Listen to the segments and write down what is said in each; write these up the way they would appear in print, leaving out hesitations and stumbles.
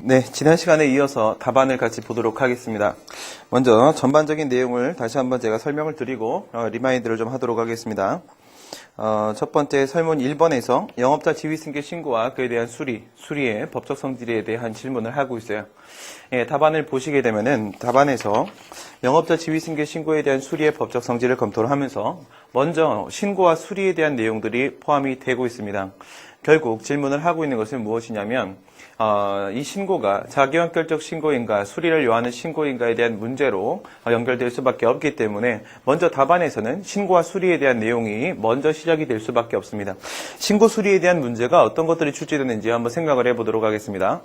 네, 지난 시간에 이어서 답안을 같이 보도록 하겠습니다. 먼저 전반적인 내용을 다시 한번 제가 설명을 드리고 리마인드를 좀 하도록 하겠습니다. 첫 번째 설문 1번에서 영업자 지위승계 신고와 그에 대한 수리의 법적 성질에 대한 질문을 하고 있어요. 예, 답안을 보시게 되면은 답안에서 영업자 지위승계 신고에 대한 수리의 법적 성질을 검토를 하면서 먼저 신고와 수리에 대한 내용들이 포함이 되고 있습니다. 결국 질문을 하고 있는 것은 무엇이냐면 이 신고가 자기완결적 신고인가 수리를 요하는 신고인가에 대한 문제로 연결될 수밖에 없기 때문에 먼저 답안에서는 신고와 수리에 대한 내용이 먼저 시작이 될 수밖에 없습니다. 신고 수리에 대한 문제가 어떤 것들이 출제되는지 한번 생각을 해보도록 하겠습니다.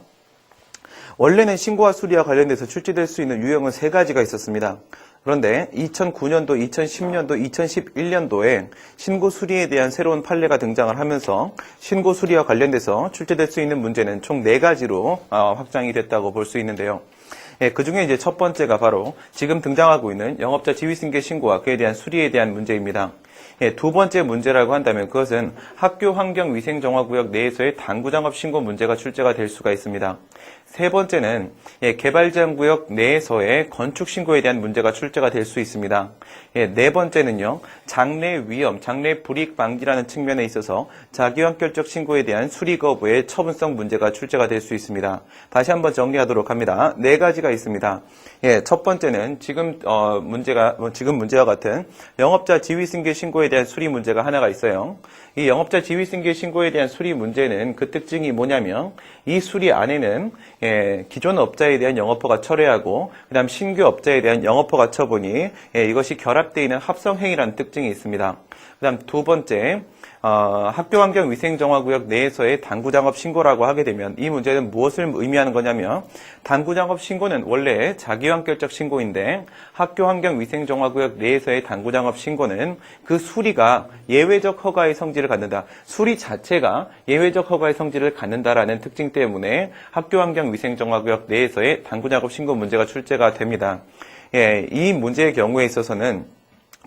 원래는 신고와 수리와 관련돼서 출제될 수 있는 유형은 세 가지가 있었습니다. 그런데 2009년도, 2010년도, 2011년도에 신고 수리에 대한 새로운 판례가 등장을 하면서 신고 수리와 관련돼서 출제될 수 있는 문제는 총 4가지로 확장이 됐다고 볼 수 있는데요. 예, 그 중에 이제 첫 번째가 바로 지금 등장하고 있는 영업자 지위승계 신고와 그에 대한 수리에 대한 문제입니다. 예, 두 번째 문제라고 한다면 그것은 학교 환경 위생 정화구역 내에서의 당구장업 신고 문제가 출제가 될 수가 있습니다. 세 번째는 개발 제한 구역 내에서의 건축 신고에 대한 문제가 출제가 될 수 있습니다. 네 번째는요, 장래 위험, 장래 불이익 방지라는 측면에 있어서 자기완결적 신고에 대한 수리 거부의 처분성 문제가 출제가 될 수 있습니다. 다시 한번 정리하도록 합니다. 4가지가 있습니다. 첫 번째는 지금 문제와 같은 영업자 지위승계 신고에 대한 수리 문제가 하나가 있어요. 이 영업자 지위승계 신고에 대한 수리 문제는 그 특징이 뭐냐면 이 수리 안에는 기존 업자에 대한 영업허가 철회하고 그다음 신규 업자에 대한 영업허가 처분이 이것이 결합되어 있는 합성행위라는 특징이 있습니다. 그다음 두 번째, 학교환경위생정화구역 내에서의 당구장업 신고라고 하게 되면 이 문제는 무엇을 의미하는 거냐면 당구장업 신고는 원래 자기완결적 신고인데 학교환경위생정화구역 내에서의 당구장업 신고는 그 수리가 예외적 허가의 성질을 갖는다. 수리 자체가 예외적 허가의 성질을 갖는다라는 특징 때문에 학교환경위생정화구역 내에서의 당구장업 신고 문제가 출제가 됩니다. 이 문제의 경우에 있어서는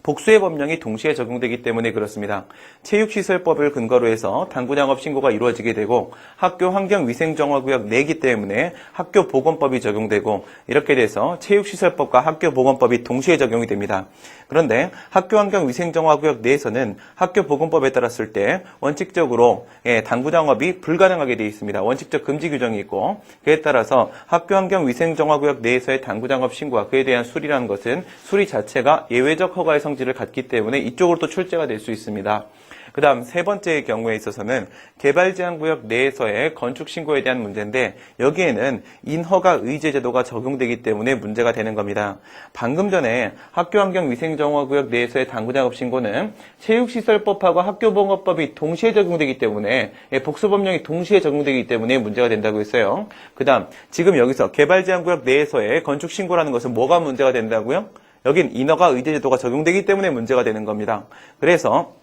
복수의 법령이 동시에 적용되기 때문에 그렇습니다. 체육시설법을 근거로 해서 당구장업 신고가 이루어지게 되고 학교 환경위생정화구역 내기 때문에 학교보건법이 적용되고 이렇게 돼서 체육시설법과 학교보건법이 동시에 적용이 됩니다. 그런데 학교환경위생정화구역 내에서는 학교보건법에 따랐을 때 원칙적으로 당구장업이 불가능하게 되어 있습니다. 원칙적 금지 규정이 있고 그에 따라서 학교환경위생정화구역 내에서의 당구장업 신고와 그에 대한 수리라는 것은 수리 자체가 예외적 허가의 성질을 갖기 때문에 이쪽으로 또 출제가 될 수 있습니다. 그 다음 세 번째의 경우에 있어서는 개발제한구역 내에서의 건축신고에 대한 문제인데 여기에는 인허가 의제 제도가 적용되기 때문에 문제가 되는 겁니다. 방금 전에 학교환경위생정화구역 내에서의 당구장업 신고는 체육시설법하고 학교보건법이 동시에 적용되기 때문에 복수법령이 동시에 적용되기 때문에 문제가 된다고 했어요. 그 다음 지금 여기서 개발제한구역 내에서의 건축신고라는 것은 뭐가 문제가 된다고요? 여긴 인허가 의제 제도가 적용되기 때문에 문제가 되는 겁니다. 그래서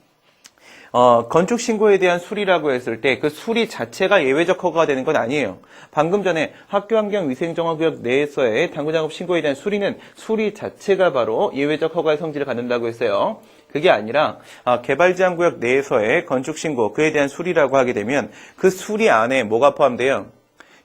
건축 신고에 대한 수리라고 했을 때 그 수리 자체가 예외적 허가가 되는 건 아니에요. 방금 전에 학교환경위생정화구역 내에서의 당구장업 신고에 대한 수리는 수리 자체가 바로 예외적 허가의 성질을 갖는다고 했어요. 그게 아니라 개발제한구역 내에서의 건축 신고 그에 대한 수리라고 하게 되면 그 수리 안에 뭐가 포함돼요?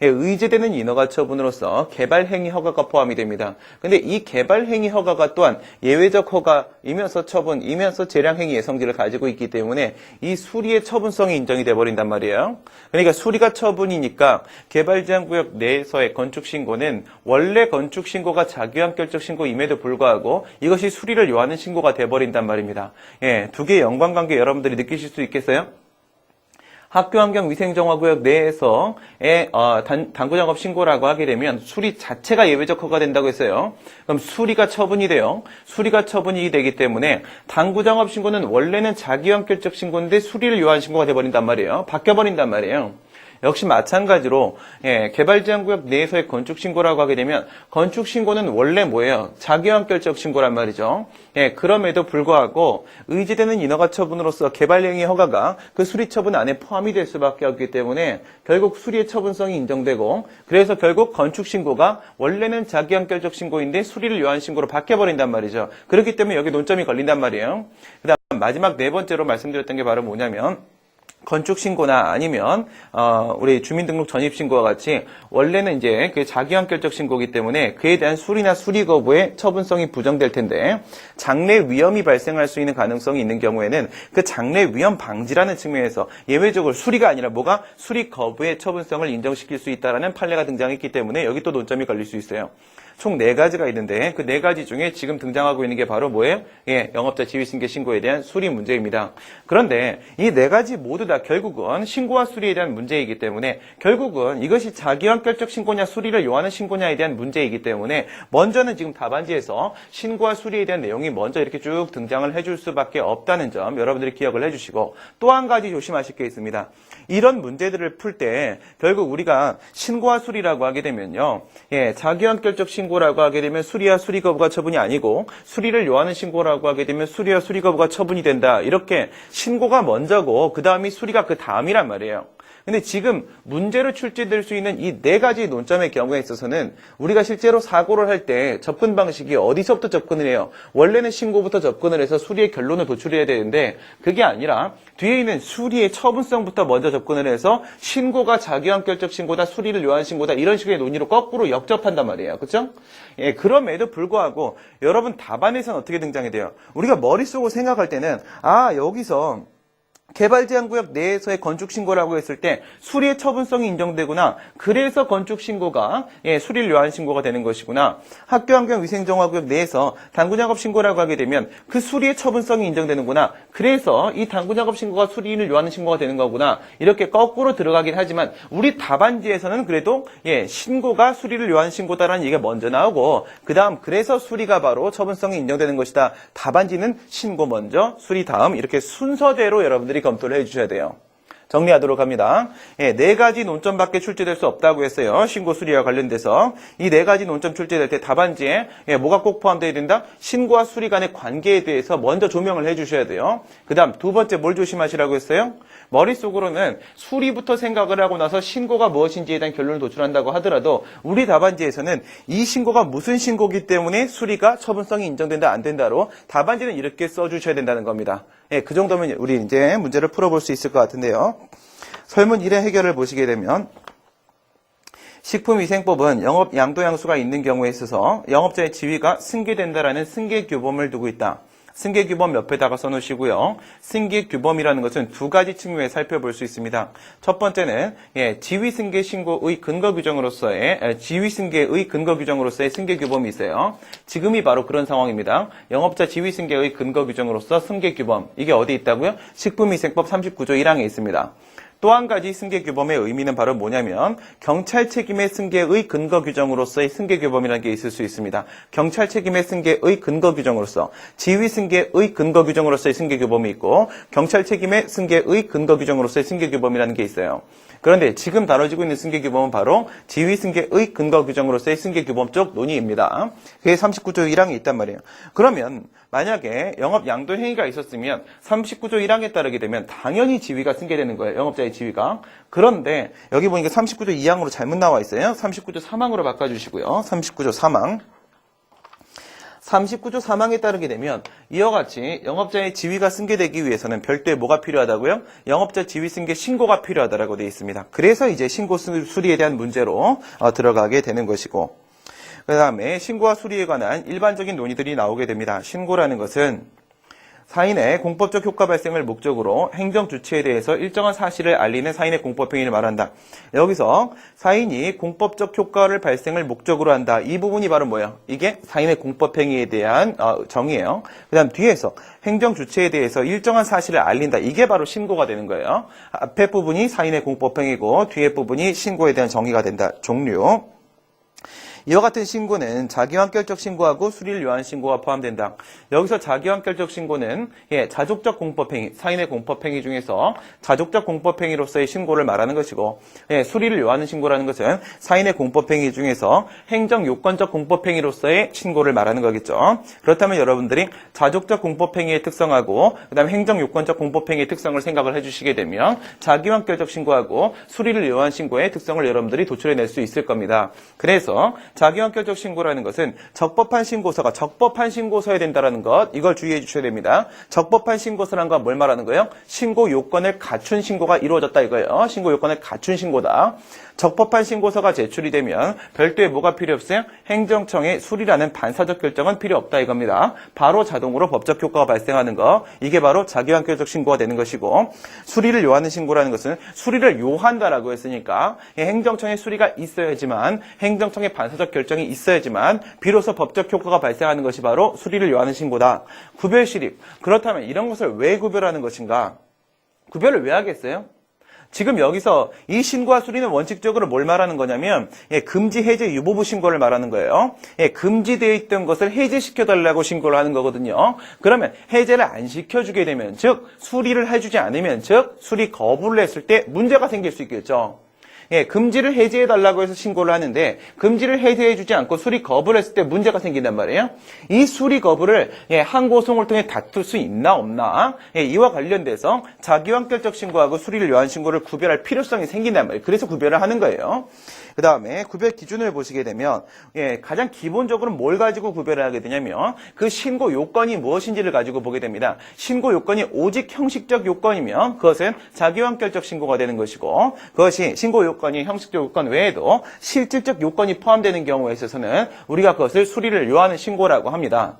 의제되는 인허가 처분으로서 개발행위 허가가 포함이 됩니다. 근데 이 개발행위 허가가 또한 예외적 허가이면서 처분이면서 재량행위의 성질을 가지고 있기 때문에 이 수리의 처분성이 인정이 돼버린단 말이에요. 그러니까 수리가 처분이니까 개발제한구역 내에서의 건축신고는 원래 건축신고가 자기완결적 신고임에도 불구하고 이것이 수리를 요하는 신고가 돼버린단 말입니다. 두 개의 연관관계 여러분들이 느끼실 수 있겠어요? 학교환경위생정화구역 내에서의 당구장업 신고라고 하게 되면 수리 자체가 예외적 허가가 된다고 했어요. 그럼 수리가 처분이 돼요. 수리가 처분이 되기 때문에 당구장업 신고는 원래는 자기완결적 신고인데 수리를 요한 신고가 돼버린단 말이에요. 바뀌어버린단 말이에요. 역시 마찬가지로 개발제한구역 내에서의 건축신고라고 하게 되면 건축신고는 원래 뭐예요? 자기완결적 신고란 말이죠. 그럼에도 불구하고 의제되는 인허가 처분으로서 개발행위 허가가 그 수리 처분 안에 포함이 될 수밖에 없기 때문에 결국 수리의 처분성이 인정되고 그래서 결국 건축신고가 원래는 자기완결적 신고인데 수리를 요한 신고로 바뀌어버린단 말이죠. 그렇기 때문에 여기 논점이 걸린단 말이에요. 그 다음 마지막 네 번째로 말씀드렸던 게 바로 뭐냐면 건축 신고나 아니면 우리 주민등록 전입 신고와 같이 원래는 이제 그 자기환결적 신고이기 때문에 그에 대한 수리나 수리 거부의 처분성이 부정될 텐데 장래 위험이 발생할 수 있는 가능성이 있는 경우에는 그 장래 위험 방지라는 측면에서 예외적으로 수리가 아니라 뭐가 수리 거부의 처분성을 인정시킬 수 있다라는 판례가 등장했기 때문에 여기 또 논점이 걸릴 수 있어요. 총 4가지가 있는데 그 4가지 중에 지금 등장하고 있는 게 바로 뭐예요? 예, 영업자 지위승계 신고에 대한 수리 문제입니다. 그런데 이 4가지 모두 다 결국은 신고와 수리에 대한 문제이기 때문에 결국은 이것이 자기환결적 신고냐 수리를 요하는 신고냐에 대한 문제이기 때문에 먼저는 지금 답안지에서 신고와 수리에 대한 내용이 먼저 이렇게 쭉 등장을 해줄 수밖에 없다는 점 여러분들이 기억을 해주시고 또 한 가지 조심하실 게 있습니다. 이런 문제들을 풀 때 결국 우리가 신고와 수리라고 하게 되면요. 예, 자기환결적 신고라고 하게 되면 수리와 수리 거부가 처분이 아니고 수리를 요하는 신고라고 하게 되면 수리와 수리 거부가 처분이 된다. 이렇게 신고가 먼저고 그 다음이 수리가 그 다음이란 말이에요. 근데 지금 문제로 출제될 수 있는 이 4가지 논점의 경우에 있어서는 우리가 실제로 사고를 할 때 접근 방식이 어디서부터 접근을 해요? 원래는 신고부터 접근을 해서 수리의 결론을 도출해야 되는데 그게 아니라 뒤에 있는 수리의 처분성부터 먼저 접근을 해서 신고가 자기환결적 신고다, 수리를 요하는 신고다 이런 식의 논의로 거꾸로 역접한단 말이에요. 그렇죠? 예, 그럼에도 불구하고 여러분 답안에서는 어떻게 등장이 돼요? 우리가 머릿속으로 생각할 때는 여기서 개발제한구역 내에서의 건축신고라고 했을 때 수리의 처분성이 인정되구나. 그래서 건축신고가 수리를 요하는 신고가 되는 것이구나. 학교환경위생정화구역 내에서 당구작업신고라고 하게 되면 그 수리의 처분성이 인정되는구나. 그래서 이 당구작업신고가 수리를 요하는 신고가 되는 거구나. 이렇게 거꾸로 들어가긴 하지만 우리 답안지에서는 그래도 신고가 수리를 요하는 신고다라는 얘기가 먼저 나오고 그 다음 그래서 수리가 바로 처분성이 인정되는 것이다. 답안지는 신고 먼저 수리 다음 이렇게 순서대로 여러분들이 검토를 해주셔야 돼요. 정리하도록 합니다. 4가지 논점밖에 출제될 수 없다고 했어요. 신고 수리와 관련돼서 이 4가지 논점 출제될 때 답안지에 뭐가 꼭 포함되어야 된다? 신고와 수리 간의 관계에 대해서 먼저 조명을 해주셔야 돼요. 그 다음 2번째 뭘 조심하시라고 했어요? 머릿속으로는 수리부터 생각을 하고 나서 신고가 무엇인지에 대한 결론을 도출한다고 하더라도 우리 답안지에서는 이 신고가 무슨 신고이기 때문에 수리가 처분성이 인정된다 안 된다로 답안지는 이렇게 써주셔야 된다는 겁니다. 그 정도면 우리 이제 문제를 풀어볼 수 있을 것 같은데요. 설문 1의 해결을 보시게 되면 식품위생법은 영업 양도양수가 있는 경우에 있어서 영업자의 지위가 승계된다라는 승계규범을 두고 있다. 승계규범 옆에다가 써놓으시고요. 승계규범이라는 것은 2가지 측면에 살펴볼 수 있습니다. 첫 번째는 지위승계 신고의 근거규정으로서의 지위승계의 근거규정으로서의 승계규범이 있어요. 지금이 바로 그런 상황입니다. 영업자 지위승계의 근거규정으로서 승계규범 이게 어디 있다고요? 식품위생법 39조 1항에 있습니다. 또 한 가지 승계규범의 의미는 바로 뭐냐면 경찰 책임의 승계의 근거규정으로서의 승계규범이라는 게 있을 수 있습니다. 경찰 책임의 승계의 근거규정으로서 지휘승계의 근거규정으로서의 승계규범이 있고 경찰 책임의 승계의 근거규정으로서의 승계규범이라는 게 있어요. 그런데 지금 다뤄지고 있는 승계규범은 바로 지휘승계의 근거규정으로서의 승계규범 쪽 논의입니다. 그게 39조 1항에 있단 말이에요. 그러면 만약에 영업 양도 행위가 있었으면 39조 1항에 따르게 되면 당연히 지위가 승계되는 거예요. 영업자의 지위가. 그런데 여기 보니까 39조 2항으로 잘못 나와 있어요. 39조 3항으로 바꿔주시고요. 39조 3항. 39조 3항에 따르게 되면 이와 같이 영업자의 지위가 승계되기 위해서는 별도의 뭐가 필요하다고요? 영업자 지위 승계 신고가 필요하다라고 되어 있습니다. 그래서 이제 신고 수리에 대한 문제로 들어가게 되는 것이고 그 다음에 신고와 수리에 관한 일반적인 논의들이 나오게 됩니다. 신고라는 것은 사인의 공법적 효과 발생을 목적으로 행정 주체에 대해서 일정한 사실을 알리는 사인의 공법행위를 말한다. 여기서 사인이 공법적 효과를 발생을 목적으로 한다. 이 부분이 바로 뭐예요? 이게 사인의 공법행위에 대한 정의예요. 그 다음 뒤에서 행정 주체에 대해서 일정한 사실을 알린다. 이게 바로 신고가 되는 거예요. 앞에 부분이 사인의 공법행위고 뒤에 부분이 신고에 대한 정의가 된다. 종류. 이와 같은 신고는 자기환결적 신고하고 수리를 요하는 신고가 포함된다. 여기서 자기환결적 신고는 자족적 공법행위, 사인의 공법행위 중에서 자족적 공법행위로서의 신고를 말하는 것이고 수리를 요하는 신고라는 것은 사인의 공법행위 중에서 행정요건적 공법행위로서의 신고를 말하는 거겠죠. 그렇다면 여러분들이 자족적 공법행위의 특성하고 그 다음에 행정요건적 공법행위의 특성을 생각을 해주시게 되면 자기환결적 신고하고 수리를 요하는 신고의 특성을 여러분들이 도출해낼 수 있을 겁니다. 그래서 자기완결적 신고라는 것은 적법한 신고서가 적법한 신고서야 된다는 것, 이걸 주의해 주셔야 됩니다. 적법한 신고서란 건 뭘 말하는 거예요? 신고 요건을 갖춘 신고가 이루어졌다 이거예요. 신고 요건을 갖춘 신고다. 적법한 신고서가 제출이 되면 별도의 뭐가 필요 없어요? 행정청의 수리라는 반사적 결정은 필요 없다 이겁니다. 바로 자동으로 법적 효과가 발생하는 거, 이게 바로 자기완결적 신고가 되는 것이고, 수리를 요하는 신고라는 것은 수리를 요한다라고 했으니까 행정청의 수리가 있어야지만, 행정청의 반사적 결정이 있어야지만 비로소 법적 효과가 발생하는 것이 바로 수리를 요하는 신고다. 구별시립. 그렇다면 이런 것을 왜 구별하는 것인가? 구별을 왜 하겠어요? 지금 여기서 이 신고와 수리는 원칙적으로 뭘 말하는 거냐면, 금지, 해제, 유보부 신고를 말하는 거예요. 금지되어 있던 것을 해제시켜달라고 신고를 하는 거거든요. 그러면 해제를 안 시켜주게 되면, 즉 수리를 해주지 않으면, 즉 수리 거부를 했을 때 문제가 생길 수 있겠죠. 금지를 해제해달라고 해서 신고를 하는데 금지를 해제해주지 않고 수리 거부를 했을 때 문제가 생긴단 말이에요. 이 수리 거부를 항고소송을 통해 다툴 수 있나 없나, 이와 관련돼서 자기완결적 신고하고 수리를 요한 신고를 구별할 필요성이 생긴단 말이에요. 그래서 구별을 하는 거예요. 그 다음에 구별 기준을 보시게 되면 가장 기본적으로 뭘 가지고 구별을 하게 되냐면 그 신고 요건이 무엇인지를 가지고 보게 됩니다. 신고 요건이 오직 형식적 요건이면 그것은 자기완결적 신고가 되는 것이고, 그것이 신고 요건이 형식적 요건 외에도 실질적 요건이 포함되는 경우에 있어서는 우리가 그것을 수리를 요하는 신고라고 합니다.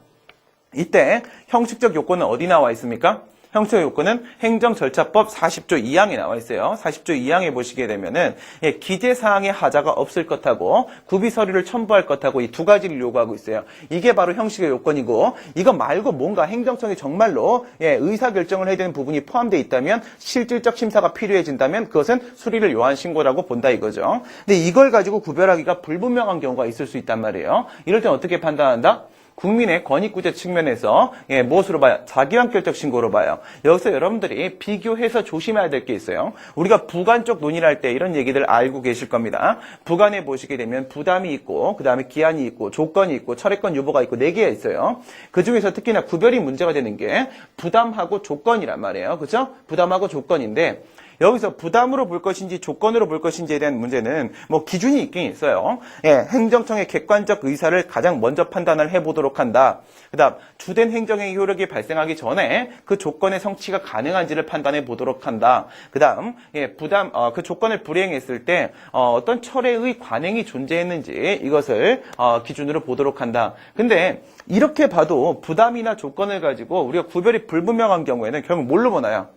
이때 형식적 요건은 어디 나와 있습니까? 형식적 요건은 행정절차법 40조 2항에 나와 있어요. 40조 2항에 보시게 되면은 기재사항에 하자가 없을 것하고 구비서류를 첨부할 것하고 이 두 가지를 요구하고 있어요. 이게 바로 형식의 요건이고, 이거 말고 뭔가 행정청이 정말로 의사결정을 해야 되는 부분이 포함되어 있다면, 실질적 심사가 필요해진다면 그것은 수리를 요한 신고라고 본다 이거죠. 근데 이걸 가지고 구별하기가 불분명한 경우가 있을 수 있단 말이에요. 이럴 땐 어떻게 판단한다? 국민의 권익구제 측면에서 무엇으로 봐요? 자기완결적 신고로 봐요. 여기서 여러분들이 비교해서 조심해야 될 게 있어요. 우리가 부관 쪽 논의를 할 때 이런 얘기들 알고 계실 겁니다. 부관에 보시게 되면 부담이 있고, 그 다음에 기한이 있고, 조건이 있고, 철회권 유보가 있고 4개가 있어요. 그 중에서 특히나 구별이 문제가 되는 게 부담하고 조건이란 말이에요. 그렇죠? 부담하고 조건인데, 여기서 부담으로 볼 것인지 조건으로 볼 것인지에 대한 문제는 뭐 기준이 있긴 있어요. 행정청의 객관적 의사를 가장 먼저 판단을 해보도록 한다. 그 다음 주된 행정의 효력이 발생하기 전에 그 조건의 성취가 가능한지를 판단해 보도록 한다. 그 다음 그 조건을 불이행했을 때 어떤 철회의 관행이 존재했는지 이것을 기준으로 보도록 한다. 근데 이렇게 봐도 부담이나 조건을 가지고 우리가 구별이 불분명한 경우에는 결국 뭘로 보나요?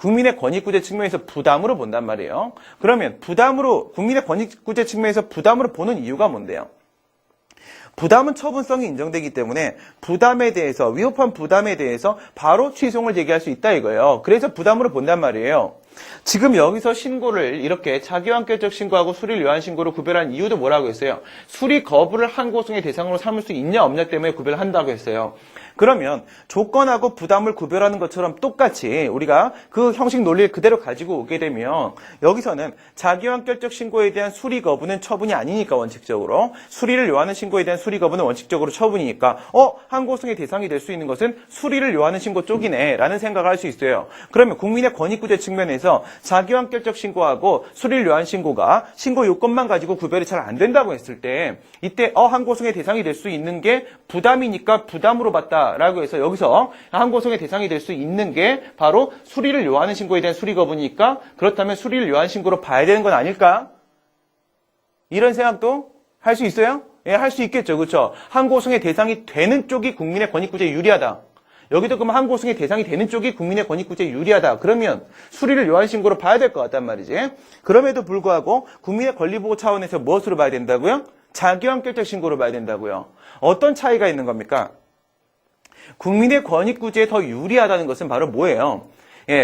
국민의 권익구제 측면에서 부담으로 본단 말이에요. 그러면 국민의 권익구제 측면에서 부담으로 보는 이유가 뭔데요? 부담은 처분성이 인정되기 때문에 위법한 부담에 대해서 바로 취소를 제기할 수 있다 이거예요. 그래서 부담으로 본단 말이에요. 지금 여기서 신고를 이렇게 자기완결적 신고하고 수리를 요한 신고로 구별한 이유도 뭐라고 했어요? 수리 거부를 항고송의 대상으로 삼을 수 있냐 없냐 때문에 구별한다고 했어요. 그러면 조건하고 부담을 구별하는 것처럼 똑같이 우리가 그 형식 논리를 그대로 가지고 오게 되면 여기서는 자기완결적 신고에 대한 수리 거부는 처분이 아니니까 원칙적으로, 수리를 요하는 신고에 대한 수리 거부는 원칙적으로 처분이니까 항고송의 대상이 될 수 있는 것은 수리를 요하는 신고 쪽이네 라는 생각을 할 수 있어요. 그러면 국민의 권익구제 측면에서 자기완결적 신고하고 수리를 요한 신고가 신고 요건만 가지고 구별이 잘 안 된다고 했을 때 이때 항고송의 대상이 될 수 있는 게 부담이니까 부담으로 봤다 라고 해서 여기서 항고송의 대상이 될 수 있는 게 바로 수리를 요하는 신고에 대한 수리 거부니까, 그렇다면 수리를 요한 신고로 봐야 되는 건 아닐까? 이런 생각도 할 수 있어요? 할 수 있겠죠. 그렇죠? 항고송의 대상이 되는 쪽이 국민의 권익구제에 유리하다. 여기도 그러면 항고송의 대상이 되는 쪽이 국민의 권익구제에 유리하다. 그러면 수리를 요한 신고로 봐야 될 것 같단 말이지. 그럼에도 불구하고 국민의 권리보호 차원에서 무엇으로 봐야 된다고요? 자기완결적 신고로 봐야 된다고요. 어떤 차이가 있는 겁니까? 국민의 권익구제에 더 유리하다는 것은 바로 뭐예요?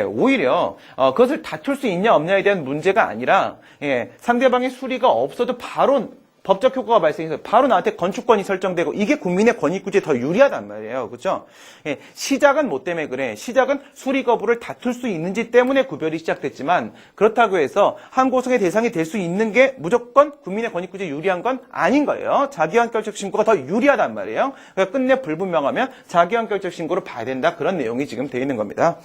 오히려 그것을 다툴 수 있냐 없냐에 대한 문제가 아니라 상대방의 수리가 없어도 바로 법적 효과가 발생해서 바로 나한테 건축권이 설정되고, 이게 국민의 권익구제에 더 유리하단 말이에요. 그렇죠? 시작은 뭐 때문에 그래? 시작은 수리 거부를 다툴 수 있는지 때문에 구별이 시작됐지만, 그렇다고 해서 항고송의 대상이 될 수 있는 게 무조건 국민의 권익구제에 유리한 건 아닌 거예요. 자기완결적 신고가 더 유리하단 말이에요. 그러니까 끝내 불분명하면 자기완결적 신고로 봐야 된다, 그런 내용이 지금 되어 있는 겁니다.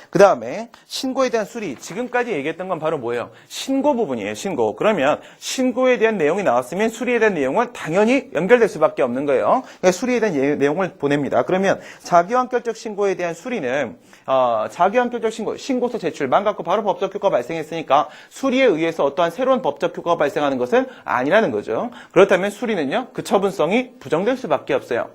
그 다음에 신고에 대한 수리. 지금까지 얘기했던 건 바로 뭐예요? 신고 부분이에요. 신고. 그러면 신고에 대한 내용이 나왔으면 수리에 대한 내용은 당연히 연결될 수밖에 없는 거예요. 그러니까 수리에 대한 내용을 보냅니다. 그러면 자기완결적 신고에 대한 수리는 자기완결적 신고서 제출, 망각고 바로 법적 효과가 발생했으니까 수리에 의해서 어떠한 새로운 법적 효과가 발생하는 것은 아니라는 거죠. 그렇다면 수리는요, 그 처분성이 부정될 수밖에 없어요.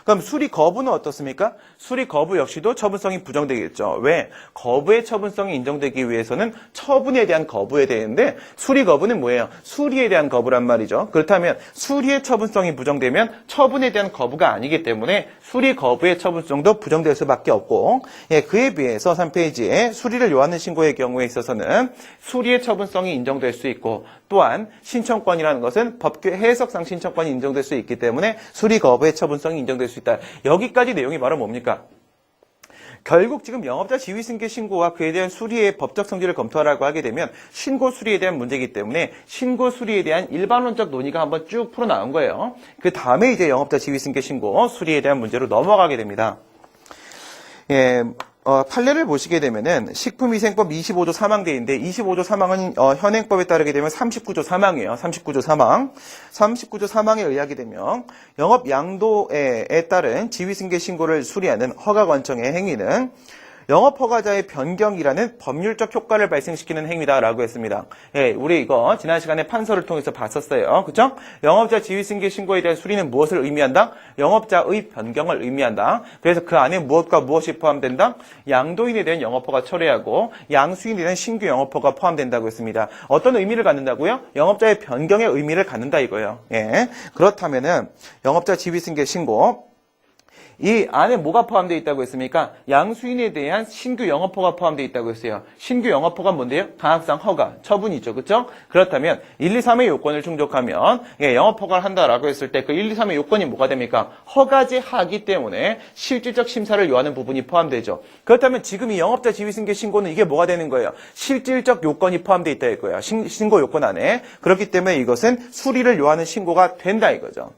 그럼 수리 거부는 어떻습니까? 수리 거부 역시도 처분성이 부정되겠죠. 왜? 거부의 처분성이 인정되기 위해서는 처분에 대한 거부에 되는데 수리 거부는 뭐예요? 수리에 대한 거부란 말이죠. 그렇다면 수리의 처분성이 부정되면 처분에 대한 거부가 아니기 때문에 수리 거부의 처분성도 부정될 수밖에 없고, 그에 비해서 3페이지에 수리를 요하는 신고의 경우에 있어서는 수리의 처분성이 인정될 수 있고, 또한 신청권이라는 것은 법규 해석상 신청권이 인정될 수 있기 때문에 수리 거부의 처분성이 인정될 수 있다. 여기까지 내용이 바로 뭡니까? 결국 지금 영업자 지위승계 신고와 그에 대한 수리의 법적 성질을 검토하라고 하게 되면 신고 수리에 대한 문제이기 때문에 신고 수리에 대한 일반론적 논의가 한번 쭉 풀어 나온 거예요. 그 다음에 이제 영업자 지위승계 신고 수리에 대한 문제로 넘어가게 됩니다. 판례를 보시게 되면은 식품위생법 25조 3항대인데 25조 3항은 현행법에 따르게 되면 39조 3항이에요. 39조 3항. 39조 3항에 의하게 되면 영업 양도에 따른 지위승계 신고를 수리하는 허가관청의 행위는 영업허가자의 변경이라는 법률적 효과를 발생시키는 행위다라고 했습니다. 우리 이거 지난 시간에 판서를 통해서 봤었어요. 그죠? 영업자 지위승계 신고에 대한 수리는 무엇을 의미한다? 영업자의 변경을 의미한다. 그래서 그 안에 무엇과 무엇이 포함된다? 양도인에 대한 영업허가 철회하고 양수인에 대한 신규 영업허가 포함된다고 했습니다. 어떤 의미를 갖는다고요? 영업자의 변경의 의미를 갖는다 이거예요. 그렇다면은 영업자 지위승계 신고 이 안에 뭐가 포함되어 있다고 했습니까? 양수인에 대한 신규 영업허가 포함되어 있다고 했어요. 신규 영업허가 뭔데요? 가항상 허가, 처분이죠. 그렇죠? 그렇다면 1, 2, 3의 요건을 충족하면 영업허가를 한다라고 했을 때 그 1, 2, 3의 요건이 뭐가 됩니까? 허가제 하기 때문에 실질적 심사를 요하는 부분이 포함되죠. 그렇다면 지금 이 영업자 지위승계 신고는 이게 뭐가 되는 거예요? 실질적 요건이 포함되어 있다 이거예요. 신고 요건 안에. 그렇기 때문에 이것은 수리를 요하는 신고가 된다 이거죠.